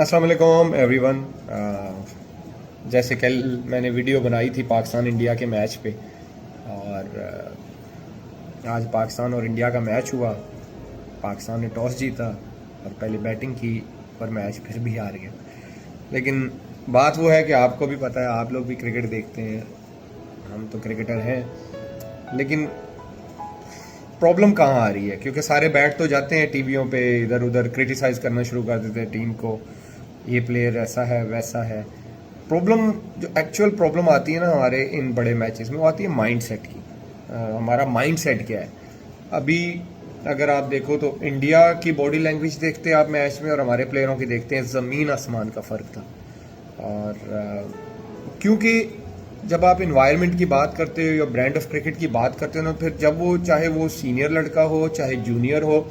अस्सलाम वालेकुम एवरीवन। जैसे कल मैंने वीडियो बनाई थी पाकिस्तान इंडिया के मैच पे, और आज पाकिस्तान और इंडिया का मैच हुआ। पाकिस्तान ने टॉस जीता और पहले बैटिंग की, पर मैच फिर भी हार गया। लेकिन बात वो है कि आपको भी पता है, आप लोग भी क्रिकेट देखते हैं, हम तो क्रिकेटर हैं, लेकिन प्रॉब्लम कहाँ आ रही है? क्योंकि सारे बैठ तो जाते हैं टीवियों पे, इधर उधर क्रिटिसाइज करना शुरू कर देते हैं टीम को, ये प्लेयर ऐसा है वैसा है। प्रॉब्लम जो एक्चुअल प्रॉब्लम आती है ना हमारे इन बड़े मैचेस में, वो आती है माइंड सेट की। हमारा माइंड सेट क्या है? अभी अगर आप देखो तो इंडिया की बॉडी लैंग्वेज देखते हैं आप मैच में, और हमारे प्लेयरों की देखते हैं, ज़मीन आसमान का फ़र्क था। और क्योंकि जब आप इन्वायरमेंट की बात करते हो या ब्रांड ऑफ क्रिकेट की बात करते हो ना, फिर जब वो चाहे वो सीनियर लड़का हो चाहे जूनियर हो,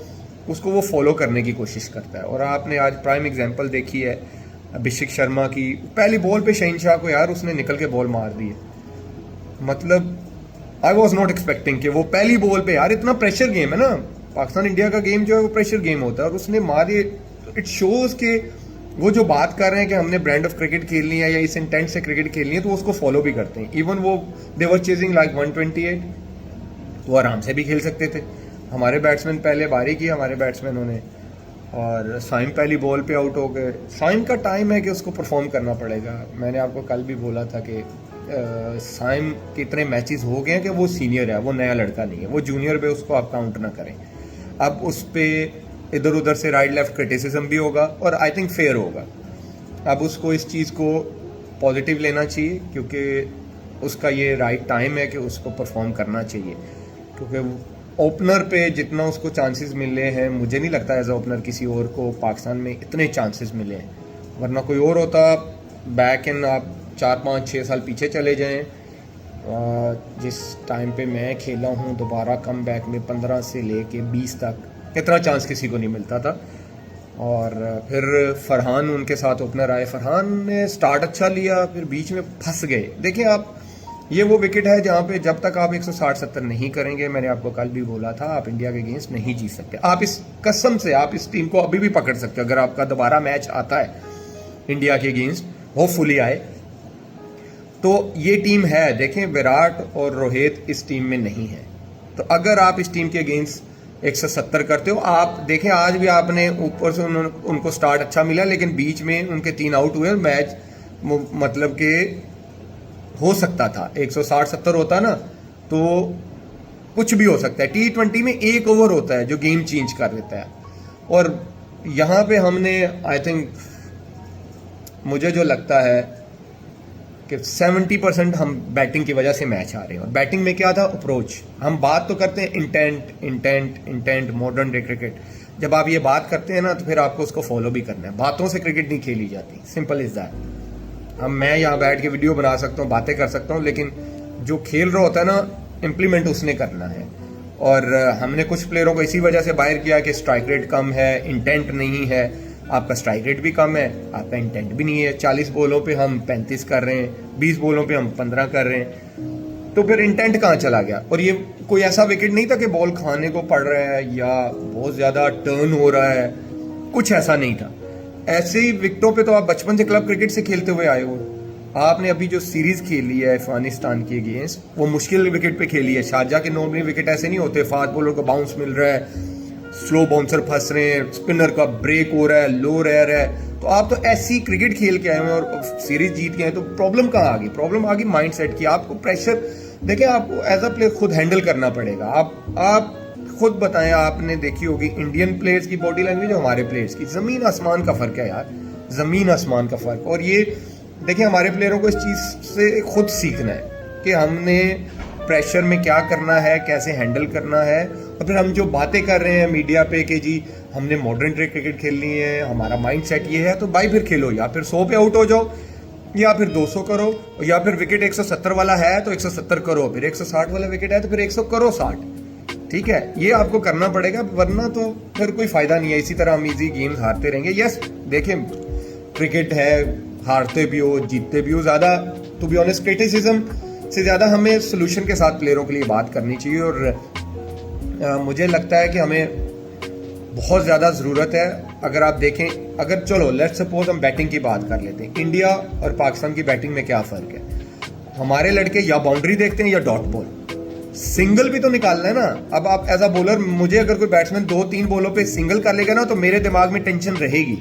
उसको वो फॉलो करने की कोशिश करता है। और आपने आज प्राइम एग्जांपल देखी है अभिषेक शर्मा की। पहली बॉल पे शहनशाह को यार उसने निकल के बॉल मार दी है। मतलब आई वॉज नॉट एक्सपेक्टिंग कि वो पहली बॉल पे, यार इतना प्रेशर गेम है ना, पाकिस्तान इंडिया का गेम जो है वो प्रेशर गेम होता है, और उसने मारी। इट शोज के वो जो बात कर रहे हैं कि हमने ब्रांड ऑफ क्रिकेट खेलनी है या इस इंटेंट से क्रिकेट खेलनी है, तो उसको फॉलो भी करते हैं। इवन वो दे वर चेजिंग लाइक 128, वो आराम से भी खेल सकते थे। हमारे बैट्समैन पहले बारी की, हमारे बैट्समैनों ने, और साइम पहली बॉल पे आउट हो गए। साइम का टाइम है कि उसको परफॉर्म करना पड़ेगा। मैंने आपको कल भी बोला था कि साइम के इतने मैचेस हो गए हैं कि वो सीनियर है, वो नया लड़का नहीं है, वो जूनियर पे उसको आप काउंट ना करें। अब उस पर इधर उधर से राइट लेफ्ट क्रिटिसिज्म भी होगा, और आई थिंक फेयर होगा। अब उसको इस चीज़ को पॉजिटिव लेना चाहिए, क्योंकि उसका ये राइट टाइम है कि उसको परफॉर्म करना चाहिए। क्योंकि ओपनर पे जितना उसको चांसेस मिले हैं, मुझे नहीं लगता एज ए ओपनर किसी और को पाकिस्तान में इतने चांसेस मिले हैं। वरना कोई और होता, बैक इन आप 4-5-6 साल पीछे चले जाएं, जिस टाइम पे मैं खेला हूँ, दोबारा कम बैक में 15 से लेके 20 तक इतना चांस किसी को नहीं मिलता था। और फिर फरहान उनके साथ ओपनर आए, फरहान ने स्टार्ट अच्छा लिया, फिर बीच में फंस गए। देखिए आप, ये वो विकेट है जहाँ पे जब तक आप 160-70 नहीं करेंगे, मैंने आपको कल भी बोला था, आप इंडिया के अगेंस्ट नहीं जीत सकते। आप इस कसम से आप इस टीम को अभी भी पकड़ सकते हो। अगर आपका दोबारा मैच आता है इंडिया के अगेंस्ट, होपफुली आए, तो ये टीम है। देखें, विराट और रोहित इस टीम में नहीं है, तो अगर आप इस टीम के अगेंस्ट 170 करते हो, आप देखें आज भी आपने ऊपर से उनको स्टार्ट अच्छा मिला, लेकिन बीच में उनके 3 आउट हुए। मैच मतलब कि हो सकता था 160-70 होता ना, तो कुछ भी हो सकता है। T20 में 1 ओवर होता है जो गेम चेंज कर देता है, और यहाँ पे हमने आई थिंक, मुझे जो लगता है कि 70% हम बैटिंग की वजह से मैच आ रहे हैं। और बैटिंग में क्या था? अप्रोच। हम बात तो करते हैं intent intent intent, modern day cricket. जब आप ये बात करते हैं ना, तो फिर आपको उसको फॉलो भी करना है। बातों से क्रिकेट नहीं खेली जाती, सिंपल इज दैट। मैं यहाँ बैठ के वीडियो बना सकता हूँ, बातें कर सकता हूँ, लेकिन जो खेल रहा होता है ना, इम्प्लीमेंट उसने करना है। और हमने कुछ प्लेयरों को इसी वजह से बाहर किया कि स्ट्राइक रेट कम है, इंटेंट नहीं है। आपका स्ट्राइक रेट भी कम है, आपका इंटेंट भी नहीं है। 40 बॉलों पे हम 35 कर रहे हैं, 20 बॉलों पे हम 15 कर रहे हैं, तो फिर इंटेंट कहाँ चला गया? और ये कोई ऐसा विकेट नहीं था कि बॉल खाने को पड़ रहा है या बहुत ज़्यादा टर्न हो रहा है, कुछ ऐसा नहीं था। ऐसे ही विकेटों पे तो आप बचपन से क्लब क्रिकेट से खेलते हुए आए हो। आपने अभी जो सीरीज़ खेली है अफगानिस्तान के अगेंस्ट, वो मुश्किल विकेट पे खेली है। शारजा के नॉर्मली विकेट ऐसे नहीं होते, फास्ट बॉलर को बाउंस मिल रहा है, स्लो बाउंसर फंस रहे हैं, स्पिनर का ब्रेक हो रहा है, लो रह रहा है, तो आप तो ऐसी क्रिकेट खेल के आए हैं और सीरीज जीत के आए। तो प्रॉब्लम कहाँ आ गई? प्रॉब्लम आ गई माइंड सेट की। आपको प्रेशर, देखिए, आपको एज अ प्लेयर खुद हैंडल करना पड़ेगा। आप खुद बताएं, आपने देखी होगी इंडियन प्लेयर्स की बॉडी लैंग्वेज और हमारे प्लेयर्स की, जमीन आसमान का फर्क है यार, जमीन आसमान का फर्क। और ये देखिए, हमारे प्लेयरों को इस चीज़ से खुद सीखना है कि हमने प्रेशर में क्या करना है, कैसे हैंडल करना है। और फिर हम जो बातें कर रहे हैं मीडिया पे कि जी हमने मॉडर्न डे क्रिकेट खेलनी है, हमारा माइंड सेट ये है, तो भाई फिर खेलो। या फिर 100 पे आउट हो जाओ, या फिर 200 करो, या फिर विकेट 170 वाला है तो 170 करो, फिर 160 वाला विकेट है तो फिर 100 करो 60। ठीक है, ये आपको करना पड़ेगा, वरना तो फिर कोई फायदा नहीं है। इसी तरह हम इजी गेम्स हारते रहेंगे। यस, देखें, क्रिकेट है, हारते भी हो जीतते भी हो। ज़्यादा टू बी ऑनेस्ट, क्रिटिसिज्म से ज़्यादा हमें सोल्यूशन के साथ प्लेयरों के लिए बात करनी चाहिए। और मुझे लगता है कि हमें बहुत ज़्यादा ज़रूरत है। अगर आप देखें, अगर चलो लेट्स सपोज हम बैटिंग की बात कर लेते हैं, इंडिया और पाकिस्तान की बैटिंग में क्या फ़र्क है? हमारे लड़के या बाउंड्री देखते हैं या डॉट बॉल, सिंगल भी तो निकालना है ना। अब आप एज अ बॉलर, मुझे अगर कोई बैट्समैन 2-3 बॉलों पे सिंगल कर लेगा ना, तो मेरे दिमाग में टेंशन रहेगी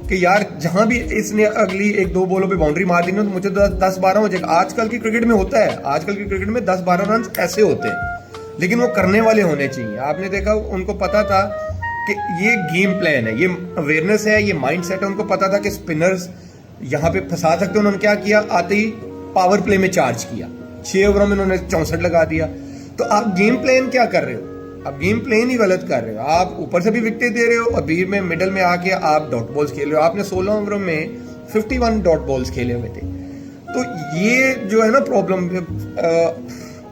कि यार जहां भी इसने अगली 1-2 बॉलों पे बाउंड्री मार दी ना, तो मुझे 10-12 हो जाएगा। आजकल की क्रिकेट में होता है, आजकल की क्रिकेट में 10-12 रन ऐसे होते हैं, लेकिन वो करने वाले होने चाहिए। आपने देखा, उनको पता था कि ये गेम प्लान है, ये अवेयरनेस है, ये माइंड सेट है। उनको पता था कि स्पिनर्स यहाँ पे फंसा सकते हैं। उन्होंने क्या किया, आते ही पावर प्ले में चार्ज किया, 6 ओवरों में उन्होंने 64 लगा दिया। तो आप गेम प्लान क्या कर रहे हो? आप गेम प्लान ही गलत कर रहे हो। आप ऊपर से भी विकेट दे रहे हो और बीच में मिडल में आके आप डॉट बॉल्स खेल रहे हो। आपने 16 ओवरों में 51 डॉट बॉल्स खेले हुए थे। तो ये जो है ना प्रॉब्लम,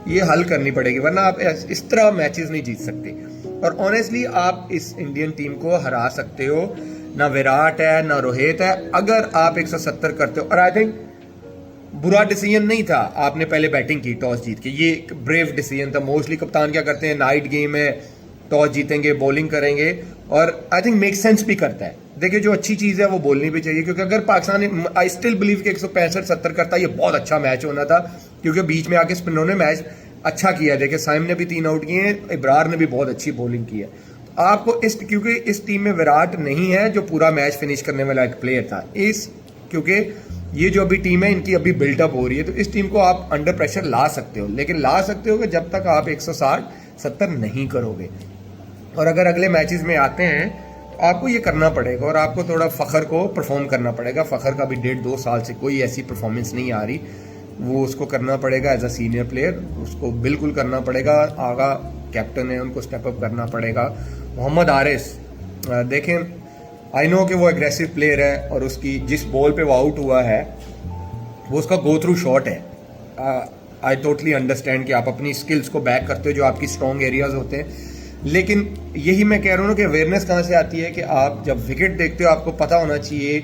ये हल करनी पड़ेगी, वरना आप इस तरह मैचेस नहीं जीत सकते। और ऑनेस्टली आप इस इंडियन टीम को हरा सकते हो, ना विराट है ना रोहित है, अगर आप 170 करते हो। और आई थिंक बुरा डिसीजन नहीं था, आपने पहले बैटिंग की टॉस जीत के, ये एक ब्रेव डिसीजन था। मोस्टली कप्तान क्या करते हैं, नाइट गेम है, टॉस जीतेंगे, बॉलिंग करेंगे, और आई थिंक मेक सेंस भी करता है। देखिए, जो अच्छी चीज़ है वो बोलनी भी चाहिए, क्योंकि अगर पाकिस्तान, आई स्टिल बिलीव कि 165-70 करता, ये बहुत अच्छा मैच होना था, क्योंकि बीच में आके स्पिनरों ने मैच अच्छा किया। देखिए, साइम ने भी 3 आउट किए हैं, इब्रार ने भी बहुत अच्छी बॉलिंग की है। तो आपको क्योंकि इस टीम में विराट नहीं है जो पूरा मैच फिनिश करने वाला एक प्लेयर था, क्योंकि ये जो अभी टीम है इनकी अभी बिल्टअप हो रही है, तो इस टीम को आप अंडर प्रेशर ला सकते हो, लेकिन ला सकते हो कि जब तक आप 160-70 नहीं करोगे। और अगर अगले मैचेस में आते हैं तो आपको ये करना पड़ेगा, और आपको थोड़ा फ़खर को परफॉर्म करना पड़ेगा। फ़खर का भी 1.5-2 साल से कोई ऐसी परफॉर्मेंस नहीं आ रही, वो उसको करना पड़ेगा एज अ सीनियर प्लेयर, उसको बिल्कुल करना पड़ेगा। आगा कैप्टन है, उनको स्टेप अप करना पड़ेगा। मोहम्मद आरिस, देखें, आई नो कि वो एग्रेसिव प्लेयर है, और उसकी जिस बॉल पे वो आउट हुआ है वो उसका गो थ्रू शॉट है। आई टोटली अंडरस्टैंड कि आप अपनी स्किल्स को बैक करते हो, जो आपकी स्ट्रॉन्ग एरियाज होते हैं, लेकिन यही मैं कह रहा हूँ कि अवेयरनेस कहाँ से आती है कि आप जब विकेट देखते हो आपको पता होना चाहिए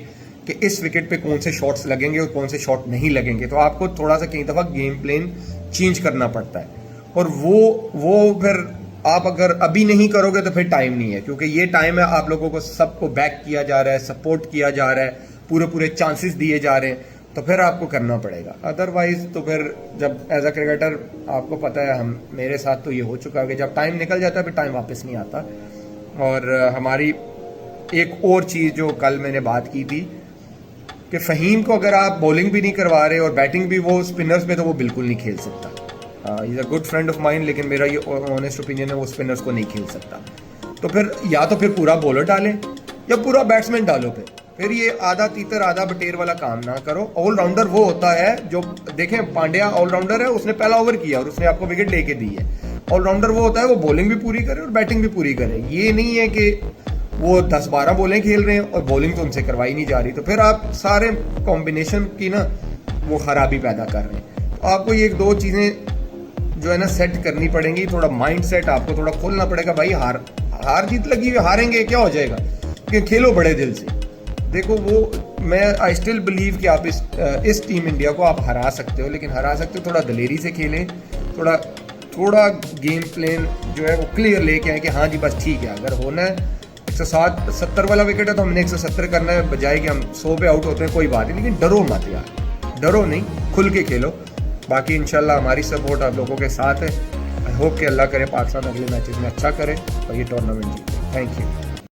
कि इस विकेट पे कौन से शॉट्स लगेंगे और कौन से शॉट नहीं लगेंगे। तो आपको थोड़ा सा कई दफ़ा गेम प्लान चेंज करना पड़ता है, और वो फिर आप अगर अभी नहीं करोगे तो फिर टाइम नहीं है, क्योंकि ये टाइम है, आप लोगों को सबको बैक किया जा रहा है, सपोर्ट किया जा रहा है, पूरे चांसेस दिए जा रहे हैं, तो फिर आपको करना पड़ेगा। अदरवाइज तो फिर जब एज अ क्रिकेटर आपको पता है, मेरे साथ तो ये हो चुका है कि जब टाइम निकल जाता है फिर टाइम वापस नहीं आता। और हमारी एक और चीज़ जो कल मैंने बात की थी कि फ़हीम को अगर आप बॉलिंग भी नहीं करवा रहे और बैटिंग भी वो स्पिनर्स में, तो वो बिल्कुल नहीं खेल सकता। Is a good friend of mind, लेकिन मेरा ये ऑनेस्ट ओपिनियन है, वो स्पिनर्स को नहीं खेल सकता। तो फिर या तो फिर पूरा बॉलर डालें या पूरा बैट्समैन डालो। फिर ये आधा तीतर आधा बटेर वाला काम ना करो। ऑलराउंडर वो होता है जो, देखें, पांड्या ऑलराउंडर है, उसने पहला ओवर किया और उसने आपको विकेट लेके दी है। ऑलराउंडर वो होता है वो बॉलिंग भी पूरी करे और बैटिंग भी पूरी करे। ये नहीं है कि वो 10-12 बॉलें खेल रहे हैं और बॉलिंग तो उनसे करवाई नहीं जा रही, तो फिर आप सारे कॉम्बिनेशन की ना वो खराबी पैदा कर रहे हैं। तो आपको ये 2 चीज़ें जो है ना सेट करनी पड़ेंगी। थोड़ा माइंड सेट आपको थोड़ा खोलना पड़ेगा। भाई हार जीत लगी हुई, हारेंगे क्या हो जाएगा, लेकिन खेलो बड़े दिल से। देखो, वो मैं आई स्टिल बिलीव कि आप इस टीम इंडिया को आप हरा सकते हो, लेकिन हरा सकते हो थोड़ा दलेरी से खेलें, थोड़ा गेम प्लान जो है वो क्लियर लेके आए कि हाँ जी बस ठीक है, अगर होना है 170 वाला विकेट है तो हमने 170 करना है, बजाय कि हम 100 पे आउट होते हैं, कोई बात नहीं, लेकिन डरो मत यार, डरो नहीं, खुल के खेलो। बाकी इंशाल्लाह हमारी सपोर्ट आप लोगों के साथ है। आई होप कि अल्लाह करे पाकिस्तान अगले मैचेस में अच्छा करे और ये टूर्नामेंट जीते। Thank you.